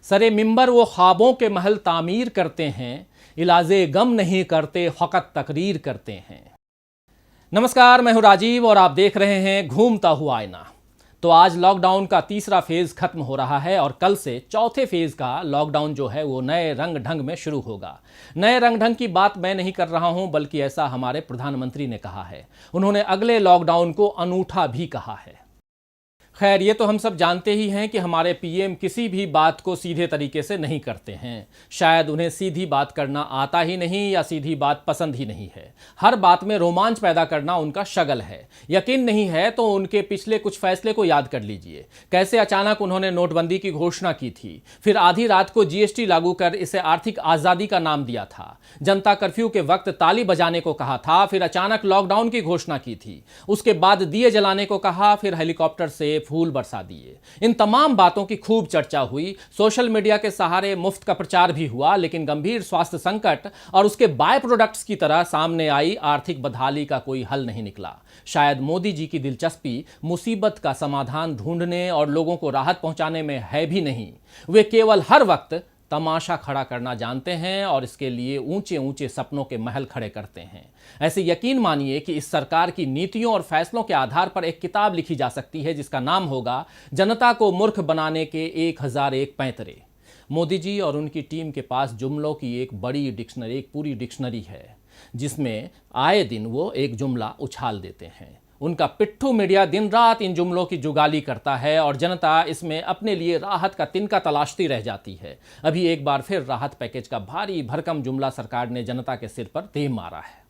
सरे मिंबर वो ख्वाबों के महल तामीर करते हैं, इलाजे गम नहीं करते, फ़कत तकरीर करते हैं। नमस्कार, मैं हूं राजीव और आप देख रहे हैं घूमता हुआ आईना। तो आज लॉकडाउन का तीसरा फेज खत्म हो रहा है और कल से चौथे फेज का लॉकडाउन जो है वो नए रंग ढंग में शुरू होगा। नए रंग ढंग की बात मैं नहीं कर रहा हूं, बल्कि ऐसा हमारे प्रधानमंत्री ने कहा है। उन्होंने अगले लॉकडाउन को अनूठा भी कहा है। खैर, ये तो हम सब जानते ही हैं कि हमारे पीएम किसी भी बात को सीधे तरीके से नहीं करते हैं। शायद उन्हें सीधी बात करना आता ही नहीं या सीधी बात पसंद ही नहीं है। हर बात में रोमांच पैदा करना उनका शगल है। यकीन नहीं है तो उनके पिछले कुछ फैसले को याद कर लीजिए। कैसे अचानक उन्होंने नोटबंदी की घोषणा की थी, फिर आधी रात को जीएसटी लागू कर इसे आर्थिक आज़ादी का नाम दिया था। जनता कर्फ्यू के वक्त ताली बजाने को कहा था, फिर अचानक लॉकडाउन की घोषणा की थी। उसके बाद दिए जलाने को कहा, फिर हेलीकॉप्टर से फूल बरसा दिए। इन तमाम बातों की खूब चर्चा हुई। सोशल मीडिया के सहारे मुफ्त का प्रचार भी हुआ, लेकिन गंभीर स्वास्थ्य संकट और उसके बाय प्रोडक्ट्स की तरह सामने आई आर्थिक बदहाली का कोई हल नहीं निकला। शायद मोदी जी की दिलचस्पी मुसीबत का समाधान ढूंढने और लोगों को राहत पहुंचाने में है भी नहीं। वे केवल हर वक्त तमाशा खड़ा करना जानते हैं और इसके लिए ऊंचे ऊंचे सपनों के महल खड़े करते हैं। ऐसे यकीन मानिए कि इस सरकार की नीतियों और फैसलों के आधार पर एक किताब लिखी जा सकती है जिसका नाम होगा जनता को मूर्ख बनाने के 1001 पैंतरे। मोदी जी और उनकी टीम के पास जुमलों की एक बड़ी डिक्शनरी, एक पूरी डिक्शनरी है, जिसमें आए दिन वो एक जुमला उछाल देते हैं। उनका पिट्ठू मीडिया दिन रात इन जुमलों की जुगाली करता है और जनता इसमें अपने लिए राहत का तिनका तलाशती रह जाती है। अभी एक बार फिर राहत पैकेज का भारी भरकम जुमला सरकार ने जनता के सिर पर दे मारा है।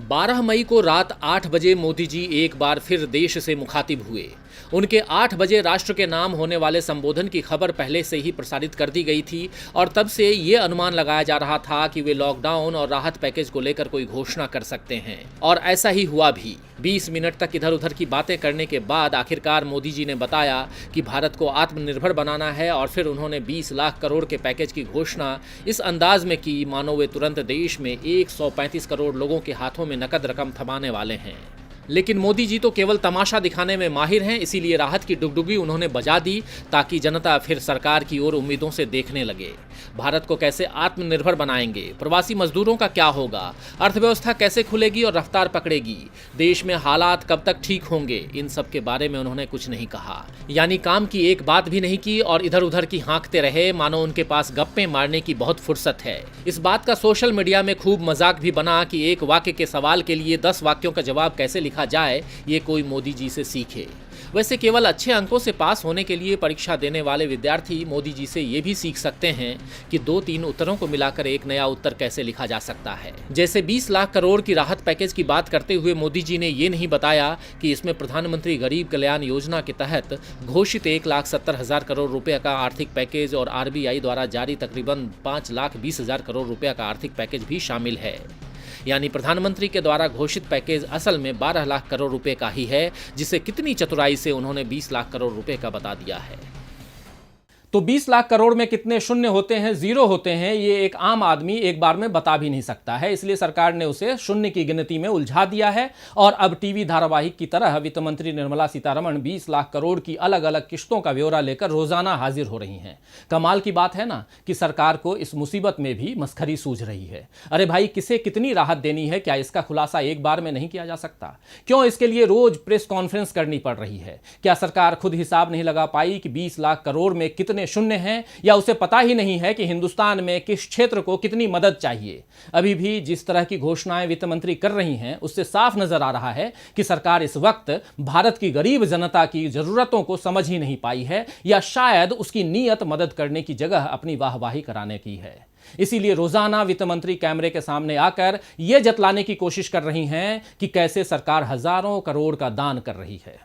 12 मई को रात 8 बजे मोदी जी एक बार फिर देश से मुखातिब हुए। उनके 8 बजे राष्ट्र के नाम होने वाले संबोधन की खबर पहले से ही प्रसारित कर दी गई थी और तब से ये अनुमान लगाया जा रहा था कि वे लॉकडाउन और राहत पैकेज को लेकर कोई घोषणा कर सकते हैं, और ऐसा ही हुआ भी। 20 मिनट तक इधर उधर की बातें करने के बाद आखिरकार मोदी जी ने बताया कि भारत को आत्मनिर्भर बनाना है, और फिर उन्होंने 20 लाख करोड़ के पैकेज की घोषणा इस अंदाज में की मानो वे तुरंत देश में 135 करोड़ लोगों के हाथों में नकद रकम थमाने वाले हैं। लेकिन मोदी जी तो केवल तमाशा दिखाने में माहिर हैं, इसीलिए राहत की डुगडुगी उन्होंने बजा दी ताकि जनता फिर सरकार की ओर उम्मीदों से देखने लगे। भारत को कैसे आत्मनिर्भर बनाएंगे, प्रवासी मजदूरों का क्या होगा, अर्थव्यवस्था कैसे खुलेगी और रफ्तार पकड़ेगी, देश में हालात कब तक ठीक होंगे, इन सब के बारे में उन्होंने कुछ नहीं कहा। यानी काम की एक बात भी नहीं की और इधर उधर की हाँकते रहे मानो उनके पास गप्पे मारने की बहुत फुर्सत है। इस बात का सोशल मीडिया में खूब मजाक भी बना कि एक वाक्य के सवाल के लिए 10 वाक्यों का जवाब कैसे लिखा जाए, ये कोई मोदी जी से सीखे। वैसे केवल अच्छे अंकों से पास होने के लिए परीक्षा देने वाले विद्यार्थी मोदी जी से ये भी सीख सकते हैं कि 2-3 उत्तरों को मिलाकर एक नया उत्तर कैसे लिखा जा सकता है। जैसे 20 लाख करोड़ की राहत पैकेज की बात करते हुए मोदी जी ने ये नहीं बताया कि इसमें प्रधानमंत्री गरीब कल्याण योजना के तहत घोषित 1,70,000 करोड़ रुपए का आर्थिक पैकेज और RBI द्वारा जारी तकरीबन 5,20,000 करोड़ रुपए का आर्थिक पैकेज भी शामिल है। यानी प्रधानमंत्री के द्वारा घोषित पैकेज असल में 12 लाख करोड़ रुपए का ही है, जिसे कितनी चतुराई से उन्होंने 20 लाख करोड़ रुपए का बता दिया है। तो 20 लाख करोड़ में कितने शून्य होते हैं, जीरो होते हैं, ये एक आम आदमी एक बार में बता भी नहीं सकता है। इसलिए सरकार ने उसे शून्य की गिनती में उलझा दिया है और अब टीवी धारावाहिक की तरह वित्त मंत्री निर्मला सीतारमण 20 लाख करोड़ की अलग अलग किश्तों का ब्यौरा लेकर रोजाना हाजिर हो रही हैं। कमाल की बात है ना कि सरकार को इस मुसीबत में भी मस्खरी सूझ रही है। अरे भाई, किसे कितनी राहत देनी है, क्या इसका खुलासा एक बार में नहीं किया जा सकता? क्यों इसके लिए रोज प्रेस कॉन्फ्रेंस करनी पड़ रही है? क्या सरकार खुद हिसाब नहीं लगा पाई कि 20 लाख करोड़ में कितने शून्य हैं, या उसे पता ही नहीं है कि हिंदुस्तान में किस क्षेत्र को कितनी मदद चाहिए? अभी भी जिस तरह की घोषणाएं वित्त मंत्री कर रही हैं, उससे साफ नजर आ रहा है कि सरकार इस वक्त भारत की गरीब जनता की जरूरतों को समझ ही नहीं पाई है, या शायद उसकी नीयत मदद करने की जगह अपनी वाहवाही कराने की है। इसीलिए रोजाना वित्त मंत्री कैमरे के सामने आकर यह जतलाने की कोशिश कर रही हैं कि कैसे सरकार हजारों करोड़ का दान कर रही है।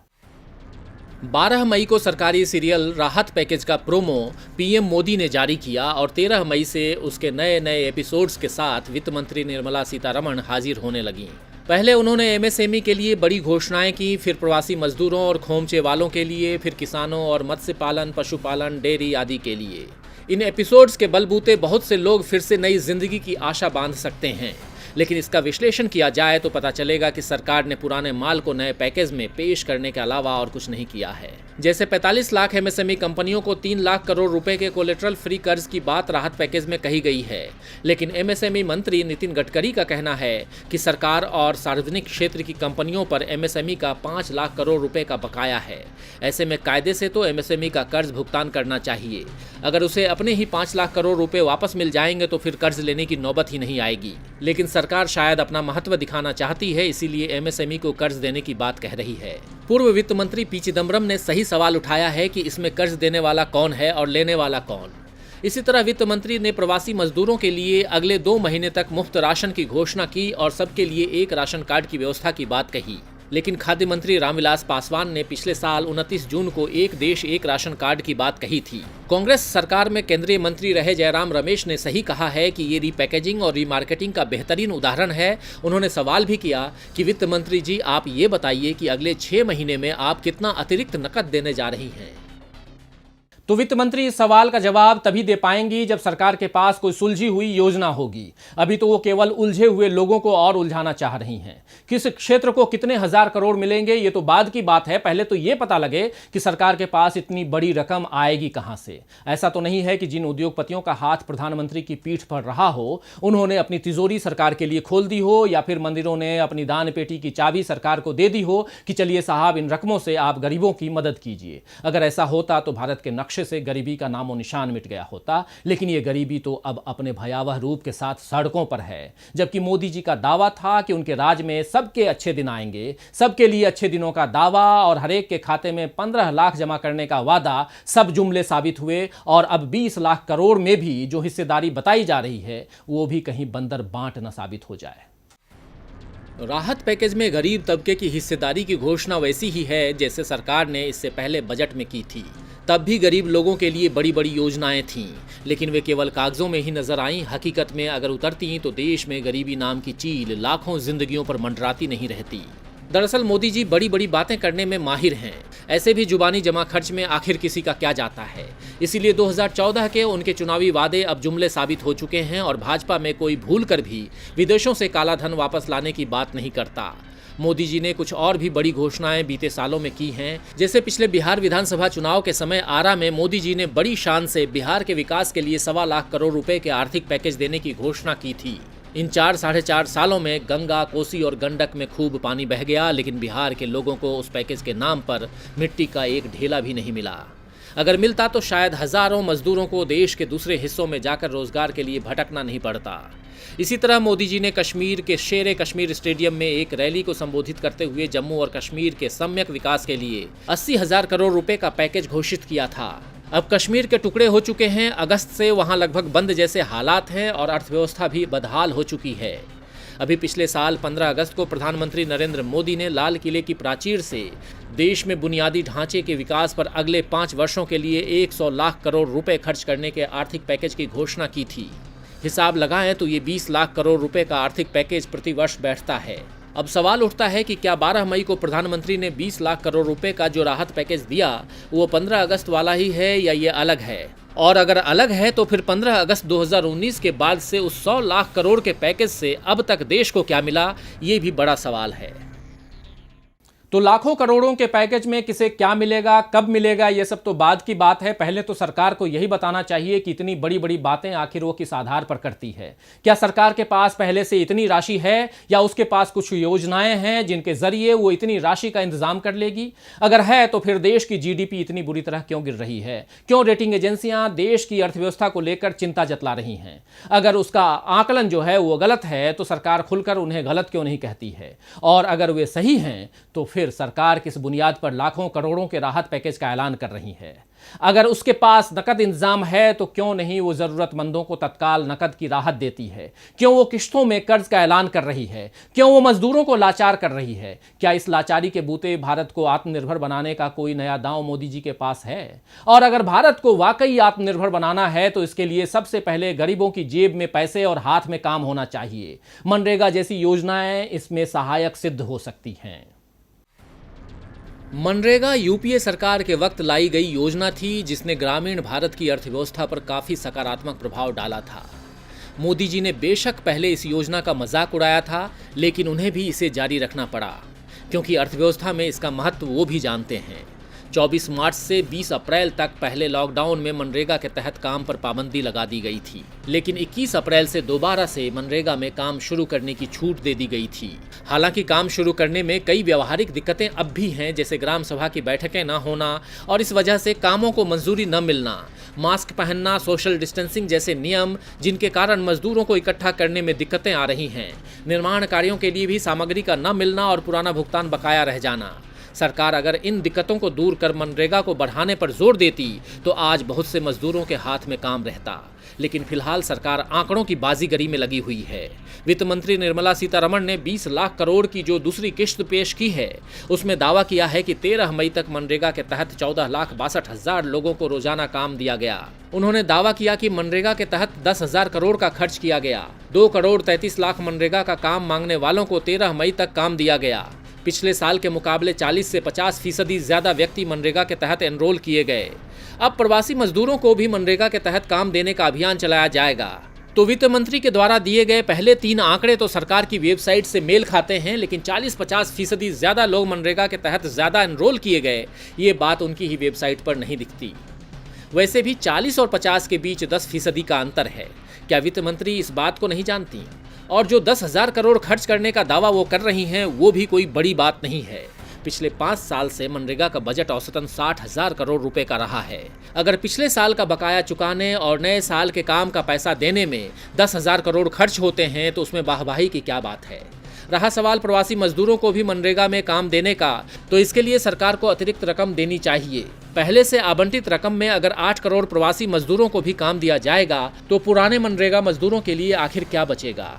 12 मई को सरकारी सीरियल राहत पैकेज का प्रोमो पीएम मोदी ने जारी किया और 13 मई से उसके नए नए एपिसोड्स के साथ वित्त मंत्री निर्मला सीतारमण हाजिर होने लगीं। पहले उन्होंने एमएसएमई के लिए बड़ी घोषणाएं की, फिर प्रवासी मजदूरों और खोमचे वालों के लिए, फिर किसानों और मत्स्य पालन, पशुपालन, डेयरी आदि के लिए। इन एपिसोड्स के बलबूते बहुत से लोग फिर से नई जिंदगी की आशा बांध सकते हैं, लेकिन इसका विश्लेषण किया जाए तो पता चलेगा कि सरकार ने पुराने माल को नए पैकेज में पेश करने के अलावा और कुछ नहीं किया है। जैसे 45 लाख एमएसएमई कंपनियों को 3 लाख करोड़ रुपए के कोलेटरल फ्री कर्ज की बात राहत पैकेज में कही गई है, लेकिन एमएसएमई मंत्री नितिन गडकरी का कहना है कि सरकार और सार्वजनिक क्षेत्र की कंपनियों पर एमएसएमई का 5 लाख करोड़ रुपए का बकाया है। ऐसे में कायदे से तो एमएसएमई का कर्ज भुगतान करना चाहिए। अगर उसे अपने ही 5 लाख करोड़ रुपए वापस मिल जाएंगे तो फिर कर्ज लेने की नौबत ही नहीं आएगी। लेकिन सरकार शायद अपना महत्व दिखाना चाहती है, इसीलिए एमएसएमई को कर्ज देने की बात कह रही है। पूर्व वित्त मंत्री पी चिदम्बरम ने सही सवाल उठाया है कि इसमें कर्ज देने वाला कौन है और लेने वाला कौन। इसी तरह वित्त मंत्री ने प्रवासी मजदूरों के लिए अगले 2 महीने तक मुफ्त राशन की घोषणा की और सबके लिए एक राशन कार्ड की व्यवस्था की बात कही। लेकिन खाद्य मंत्री रामविलास पासवान ने पिछले साल 29 जून को एक देश एक राशन कार्ड की बात कही थी। कांग्रेस सरकार में केंद्रीय मंत्री रहे जयराम रमेश ने सही कहा है कि ये रीपैकेजिंग और रीमार्केटिंग का बेहतरीन उदाहरण है। उन्होंने सवाल भी किया कि वित्त मंत्री जी, आप ये बताइए कि अगले 6 महीने में आप कितना अतिरिक्त नकद देने जा रही हैं। तो वित्त मंत्री इस सवाल का जवाब तभी दे पाएंगी जब सरकार के पास कोई सुलझी हुई योजना होगी। अभी तो वो केवल उलझे हुए लोगों को और उलझाना चाह रही हैं। किस क्षेत्र को कितने हजार करोड़ मिलेंगे ये तो बाद की बात है, पहले तो ये पता लगे कि सरकार के पास इतनी बड़ी रकम आएगी कहां से। ऐसा तो नहीं है कि जिन उद्योगपतियों का हाथ प्रधानमंत्री की पीठ पर रहा हो उन्होंने अपनी तिजोरी सरकार के लिए खोल दी हो, या फिर मंदिरों ने अपनी दान पेटी की चाबी सरकार को दे दी हो कि चलिए साहब, इन रकमों से आप गरीबों की मदद कीजिए। अगर ऐसा होता तो भारत के नक्शे से गरीबी का नामो निशान मिट गया होता, लेकिन यह गरीबी तो अब अपने भयावह रूप के साथ सड़कों पर है। जबकि मोदी जी का दावा था कि उनके राज में सबके अच्छे दिन आएंगे, सबके लिए अच्छे दिनों का दावा और हरेक के खाते में 15 लाख जमा करने का वादा, सब जुमले साबित हुए। और अब 20 लाख करोड़ में भी जो हिस्सेदारी बताई जा रही है वो भी कहीं बंदर बांट न साबित हो जाए। राहत पैकेज में गरीब तबके की हिस्सेदारी की घोषणा वैसी ही है जैसे सरकार ने इससे पहले बजट में की थी। तब भी गरीब लोगों के लिए बड़ी बड़ी योजनाएं थीं, लेकिन वे केवल कागजों में ही नजर आईं। हकीकत में अगर उतरती तो देश में गरीबी नाम की चील लाखों जिंदगियों पर मंडराती नहीं रहती। दरअसल मोदी जी बड़ी बड़ी बातें करने में माहिर हैं। ऐसे भी जुबानी जमा खर्च में आखिर किसी का क्या जाता है। इसीलिए 2014 के उनके चुनावी वादे अब जुमले साबित हो चुके हैं और भाजपा में कोई भूल कर भी विदेशों से काला धन वापस लाने की बात नहीं करता। मोदी जी ने कुछ और भी बड़ी घोषणाएं बीते सालों में की हैं। जैसे पिछले बिहार विधानसभा चुनाव के समय आरा में मोदी जी ने बड़ी शान से बिहार के विकास के लिए 1.25 लाख करोड़ रुपए के आर्थिक पैकेज देने की घोषणा की थी। इन 4-4.5 सालों में गंगा, कोसी और गंडक में खूब पानी बह गया, लेकिन बिहार के लोगों को उस पैकेज के नाम पर मिट्टी का एक ढेला भी नहीं मिला। अगर मिलता तो शायद हजारों मजदूरों को देश के दूसरे हिस्सों में जाकर रोजगार के लिए भटकना नहीं पड़ता। इसी तरह मोदी जी ने कश्मीर के शेर कश्मीर स्टेडियम में एक रैली को संबोधित करते हुए जम्मू और कश्मीर के सम्यक विकास के लिए 80,000 करोड़ रुपए का पैकेज घोषित किया था। अब कश्मीर के टुकड़े हो चुके हैं। अगस्त से वहां लगभग बंद जैसे हालात हैं और अर्थव्यवस्था भी बदहाल हो चुकी है। अभी पिछले साल 15 अगस्त को प्रधानमंत्री नरेंद्र मोदी ने लाल किले की प्राचीर से देश में बुनियादी ढांचे के विकास पर अगले 5 वर्षों के लिए 100 लाख करोड़ रुपए खर्च करने के आर्थिक पैकेज की घोषणा की थी। हिसाब लगाएं तो ये 20 लाख करोड़ रुपए का आर्थिक पैकेज प्रति वर्ष बैठता है। अब सवाल उठता है कि क्या 12 मई को प्रधानमंत्री ने 20 लाख करोड़ रुपए का जो राहत पैकेज दिया वो 15 अगस्त वाला ही है या ये अलग है? और अगर अलग है तो फिर 15 अगस्त 2019 के बाद से उस 100 लाख करोड़ के पैकेज से अब तक देश को क्या मिला, ये भी बड़ा सवाल है। तो लाखों करोड़ों के पैकेज में किसे क्या मिलेगा, कब मिलेगा, यह सब तो बाद की बात है। पहले तो सरकार को यही बताना चाहिए कि इतनी बड़ी बड़ी बातें आखिर वो किस आधार पर करती है। क्या सरकार के पास पहले से इतनी राशि है या उसके पास कुछ योजनाएं हैं जिनके जरिए वो इतनी राशि का इंतजाम कर लेगी? अगर है तो फिर देश की जीडीपी इतनी बुरी तरह क्यों गिर रही है? क्यों रेटिंग एजेंसियां देश की अर्थव्यवस्था को लेकर चिंता जतला रही हैं? अगर उसका आकलन जो है वो गलत है तो सरकार खुलकर उन्हें गलत क्यों नहीं कहती है? और अगर वे सही हैं तो फिर सरकार किस बुनियाद पर लाखों करोड़ों के राहत पैकेज का ऐलान कर रही है? अगर उसके पास नकद इंतजाम है तो क्यों नहीं वो जरूरतमंदों को तत्काल नकद की राहत देती है? क्यों वो किश्तों में कर्ज का ऐलान कर रही है? क्यों वो मजदूरों को लाचार कर रही है? क्या इस लाचारी के बूते भारत को आत्मनिर्भर बनाने का कोई नया दांव मोदी जी के पास है? और अगर भारत को वाकई आत्मनिर्भर बनाना है तो इसके लिए सबसे पहले गरीबों की जेब में पैसे और हाथ में काम होना चाहिए। मनरेगा जैसी योजनाएं इसमें सहायक सिद्ध हो सकती हैं। मनरेगा यूपीए सरकार के वक्त लाई गई योजना थी जिसने ग्रामीण भारत की अर्थव्यवस्था पर काफ़ी सकारात्मक प्रभाव डाला था। मोदी जी ने बेशक पहले इस योजना का मजाक उड़ाया था, लेकिन उन्हें भी इसे जारी रखना पड़ा क्योंकि अर्थव्यवस्था में इसका महत्व वो भी जानते हैं। 24 मार्च से 20 अप्रैल तक पहले लॉकडाउन में मनरेगा के तहत काम पर पाबंदी लगा दी गई थी, लेकिन 21 अप्रैल से दोबारा से मनरेगा में काम शुरू करने की छूट दे दी गई थी। हालांकि काम शुरू करने में कई व्यावहारिक दिक्कतें अब भी हैं, जैसे ग्राम सभा की बैठकें न होना और इस वजह से कामों को मंजूरी न मिलना, मास्क पहनना, सोशल डिस्टेंसिंग जैसे नियम जिनके कारण मजदूरों को इकट्ठा करने में दिक्कतें आ रही हैं, निर्माण कार्यों के लिए भी सामग्री का न मिलना और पुराना भुगतान बकाया रह जाना। सरकार अगर इन दिक्कतों को दूर कर मनरेगा को बढ़ाने पर जोर देती तो आज बहुत से मजदूरों के हाथ में काम रहता, लेकिन फिलहाल सरकार आंकड़ों की बाजीगरी में लगी हुई है। वित्त मंत्री निर्मला सीतारमण ने 20 लाख करोड़ की जो दूसरी किश्त पेश की है, उसमें दावा किया है कि 13 मई तक मनरेगा के तहत 14,62,000 लोगों को रोजाना काम दिया गया। उन्होंने दावा किया कि मनरेगा के तहत 10,000 करोड़ का खर्च किया गया। 2 करोड़ 33 लाख मनरेगा का काम मांगने वालों को 13 मई तक काम दिया गया। पिछले साल के मुकाबले 40 से 50% ज्यादा व्यक्ति मनरेगा के तहत एनरोल किए गए। अब प्रवासी मजदूरों को भी मनरेगा के तहत काम देने का अभियान चलाया जाएगा। तो वित्त मंत्री के द्वारा दिए गए पहले 3 आंकड़े तो सरकार की वेबसाइट से मेल खाते हैं, लेकिन 40-50% ज्यादा लोग मनरेगा के तहत ज्यादा एनरोल किए गए, ये बात उनकी ही वेबसाइट पर नहीं दिखती। वैसे भी 40 और 50 के बीच 10% का अंतर है। क्या वित्त मंत्री इस बात को नहीं जानती? और जो 10,000 करोड़ खर्च करने का दावा वो कर रही हैं, वो भी कोई बड़ी बात नहीं है। पिछले 5 साल से मनरेगा का बजट औसतन 60,000 करोड़ रुपए का रहा है। अगर पिछले साल का बकाया चुकाने और नए साल के काम का पैसा देने में 10,000 करोड़ खर्च होते हैं तो उसमें वाहवाही की क्या बात है। रहा सवाल प्रवासी मजदूरों को भी मनरेगा में काम देने का, तो इसके लिए सरकार को अतिरिक्त रकम देनी चाहिए। पहले से आवंटित रकम में अगर 8 करोड़ प्रवासी मजदूरों को भी काम दिया जाएगा तो पुराने मनरेगा मजदूरों के लिए आखिर क्या बचेगा।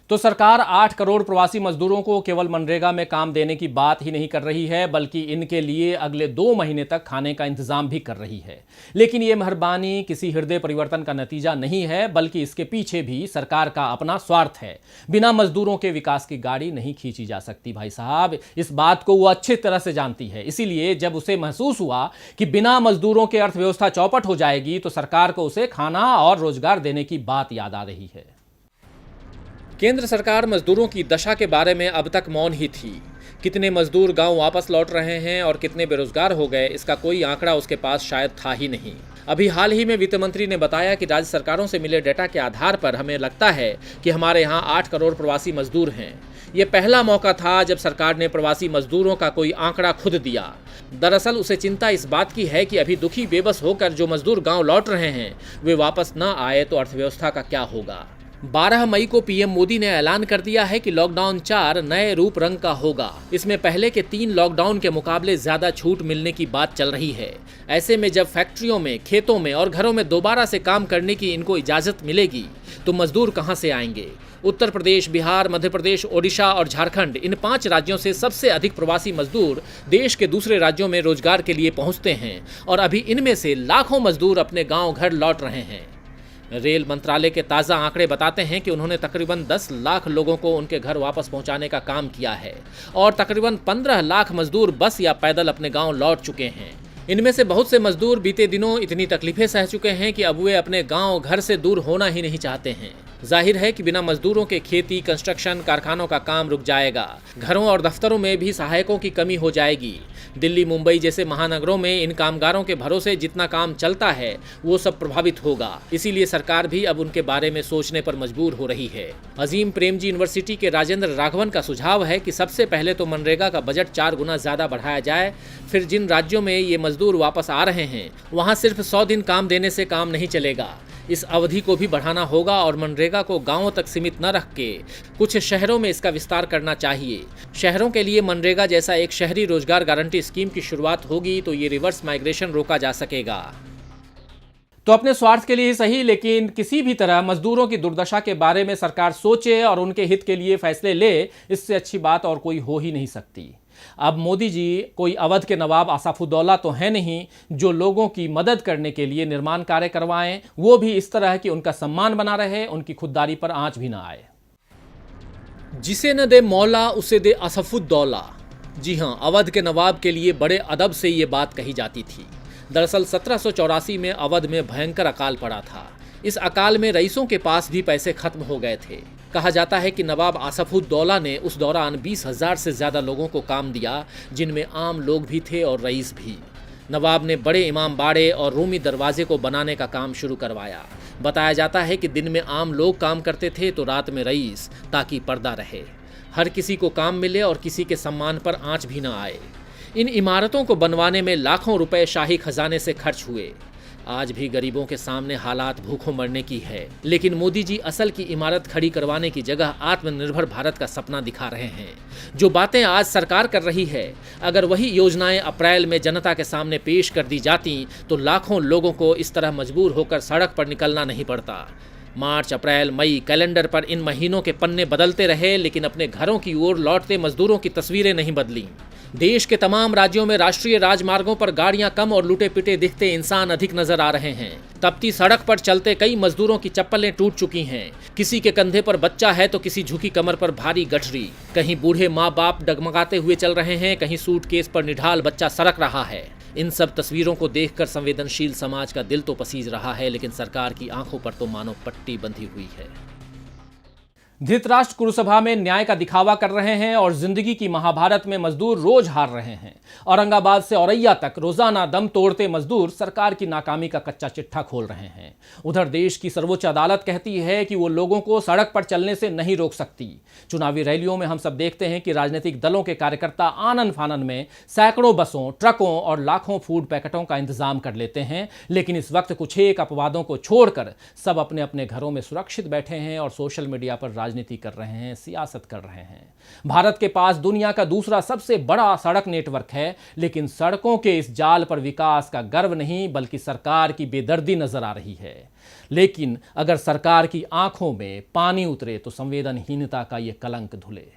तो सरकार 8 करोड़ प्रवासी मजदूरों को केवल मनरेगा में काम देने की बात ही नहीं कर रही है, बल्कि इनके लिए अगले 2 महीने तक खाने का इंतजाम भी कर रही है। लेकिन ये मेहरबानी किसी हृदय परिवर्तन का नतीजा नहीं है, बल्कि इसके पीछे भी सरकार का अपना स्वार्थ है। बिना मजदूरों के विकास की गाड़ी नहीं खींची जा सकती भाई साहब, इस बात को वो अच्छी तरह से जानती है। इसीलिए जब उसे महसूस हुआ कि बिना मजदूरों के अर्थव्यवस्था चौपट हो जाएगी, तो सरकार को उसे खाना और रोजगार देने की बात याद आ रही है। केंद्र सरकार मजदूरों की दशा के बारे में अब तक मौन ही थी। कितने मजदूर गांव वापस लौट रहे हैं और कितने बेरोजगार हो गए, इसका कोई आंकड़ा उसके पास शायद था ही नहीं। अभी हाल ही में वित्त मंत्री ने बताया कि राज्य सरकारों से मिले डेटा के आधार पर हमें लगता है कि हमारे यहाँ 8 करोड़ प्रवासी मजदूर हैं। ये पहला मौका था जब सरकार ने प्रवासी मजदूरों का कोई आंकड़ा खुद दिया। दरअसल उसे चिंता इस बात की है कि अभी दुखी बेबस होकर जो मजदूर गाँव लौट रहे हैं वे वापस न आए तो अर्थव्यवस्था का क्या होगा। 12 मई को पीएम मोदी ने ऐलान कर दिया है कि लॉकडाउन 4 नए रूप रंग का होगा। इसमें पहले के 3 लॉकडाउन के मुकाबले ज्यादा छूट मिलने की बात चल रही है। ऐसे में जब फैक्ट्रियों में, खेतों में और घरों में दोबारा से काम करने की इनको इजाजत मिलेगी तो मजदूर कहां से आएंगे। उत्तर प्रदेश, बिहार, मध्य प्रदेश, ओडिशा और झारखंड, इन 5 राज्यों से सबसे अधिक प्रवासी मजदूर देश के दूसरे राज्यों में रोजगार के लिए पहुंचते हैं और अभी इनमें से लाखों मजदूर अपने गाँव घर लौट रहे हैं। रेल मंत्रालय के ताज़ा आंकड़े बताते हैं कि उन्होंने तकरीबन 10 लाख लोगों को उनके घर वापस पहुंचाने का काम किया है और तकरीबन 15 लाख मजदूर बस या पैदल अपने गांव लौट चुके हैं। इनमें से बहुत से मजदूर बीते दिनों इतनी तकलीफें सह चुके हैं कि अब वे अपने गांव घर से दूर होना ही नहीं चाहते हैं। जाहिर है कि बिना मजदूरों के खेती, कंस्ट्रक्शन, कारखानों का काम रुक जाएगा। घरों और दफ्तरों में भी सहायकों की कमी हो जाएगी। दिल्ली, मुंबई जैसे महानगरों में इन कामगारों के भरोसे जितना काम चलता है वो सब प्रभावित होगा। इसीलिए सरकार भी अब उनके बारे में सोचने पर मजबूर हो रही है। अजीम प्रेमजी यूनिवर्सिटी के राजेंद्र राघवन का सुझाव है कि सबसे पहले तो मनरेगा का बजट 4 गुना ज्यादा बढ़ाया जाए। फिर जिन राज्यों में ये मजदूर वापस आ रहे हैं वहाँ सिर्फ 100 दिन काम देने से काम नहीं चलेगा। इस अवधि को भी बढ़ाना होगा और मनरेगा को गांवों तक सीमित न रख के कुछ शहरों में इसका विस्तार करना चाहिए। शहरों के लिए मनरेगा जैसा एक शहरी रोजगार गारंटी स्कीम की शुरुआत होगी तो ये रिवर्स माइग्रेशन रोका जा सकेगा। तो अपने स्वार्थ के लिए ही सही, लेकिन किसी भी तरह मजदूरों की दुर्दशा के बारे में सरकार सोचे और उनके हित के लिए फैसले ले, इससे अच्छी बात और कोई हो ही नहीं सकती। अब मोदी जी कोई अवध के नवाब आसाफुद्दौला तो है नहीं जो लोगों की मदद करने के लिए निर्माण कार्य करवाएं, वो भी इस तरह कि उनका सम्मान बना रहे, उनकी खुददारी पर आंच भी ना आए। जिसे न दे मौला उसे दे आसाफुद्दौला, जी हाँ, अवध के नवाब के लिए बड़े अदब से ये बात कही जाती थी। दरअसल 1784 में अवध में भयंकर अकाल पड़ा था। इस अकाल में रईसों के पास भी पैसे खत्म हो गए थे। कहा जाता है कि नवाब आसफुद्दौला ने उस दौरान 20,000 से ज़्यादा लोगों को काम दिया, जिनमें आम लोग भी थे और रईस भी। नवाब ने बड़े इमाम बाड़े और रूमी दरवाजे को बनाने का काम शुरू करवाया। बताया जाता है कि दिन में आम लोग काम करते थे तो रात में रईस, ताकि पर्दा रहे, हर किसी को काम मिले और किसी के सम्मान पर आंच भी न आए। इन इमारतों को बनवाने में लाखों रुपए शाही खजाने से खर्च हुए। आज भी गरीबों के सामने हालात भूखों मरने की है, लेकिन मोदी जी असल की इमारत खड़ी करवाने की जगह आत्मनिर्भर भारत का सपना दिखा रहे हैं। जो बातें आज सरकार कर रही है, अगर वही योजनाएं अप्रैल में जनता के सामने पेश कर दी जाती तो लाखों लोगों को इस तरह मजबूर होकर सड़क पर निकलना नहीं पड़ता। मार्च, अप्रैल, मई कैलेंडर पर इन महीनों के पन्ने बदलते रहे, लेकिन अपने घरों की ओर लौटते मजदूरों की तस्वीरें नहीं बदली। देश के तमाम राज्यों में राष्ट्रीय राजमार्गों पर गाड़ियां कम और लूटे पिटे दिखते इंसान अधिक नजर आ रहे हैं। तपती सड़क पर चलते कई मजदूरों की चप्पलें टूट चुकी हैं। किसी के कंधे पर बच्चा है तो किसी झुकी कमर पर भारी गठरी। कहीं बूढ़े माँ बाप डगमगाते हुए चल रहे हैं, कहीं सूटकेस पर निढाल बच्चा सरक रहा है। इन सब तस्वीरों को देखकर संवेदनशील समाज का दिल तो पसीज रहा है, लेकिन सरकार की आंखों पर तो मानो पट्टी बंधी हुई है। धृतराष्ट्र कुरुसभा में न्याय का दिखावा कर रहे हैं और जिंदगी की महाभारत में मजदूर रोज हार रहे हैं। औरंगाबाद से औरैया तक रोजाना दम तोड़ते मजदूर सरकार की नाकामी का कच्चा चिट्ठा खोल रहे हैं। उधर देश की सर्वोच्च अदालत कहती है कि वो लोगों को सड़क पर चलने से नहीं रोक सकती। चुनावी रैलियों में हम सब देखते हैं कि राजनीतिक दलों के कार्यकर्ता आनन फानन में सैकड़ों बसों, ट्रकों और लाखों फूड पैकेटों का इंतजाम कर लेते हैं, लेकिन इस वक्त कुछ एक अपवादों को छोड़कर सब अपने अपने घरों में सुरक्षित बैठे हैं और सोशल मीडिया पर राजनीति कर रहे हैं, सियासत कर रहे हैं। भारत के पास दुनिया का दूसरा सबसे बड़ा सड़क नेटवर्क है, लेकिन सड़कों के इस जाल पर विकास का गर्व नहीं बल्कि सरकार की बेदर्दी नजर आ रही है। लेकिन अगर सरकार की आंखों में पानी उतरे तो संवेदनहीनता का यह कलंक धुले।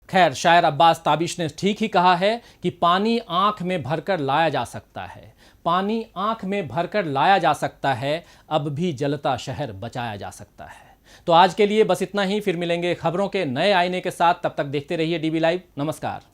खैर, शायर अब्बास ताबिश ने ठीक ही कहा है कि पानी आंख में भरकर लाया जा सकता है, पानी आंख में भरकर लाया जा सकता है, अब भी जलता शहर बचाया जा सकता है। तो आज के लिए बस इतना ही। फिर मिलेंगे खबरों के नए आईने के साथ। तब तक देखते रहिए डीबी लाइव। नमस्कार।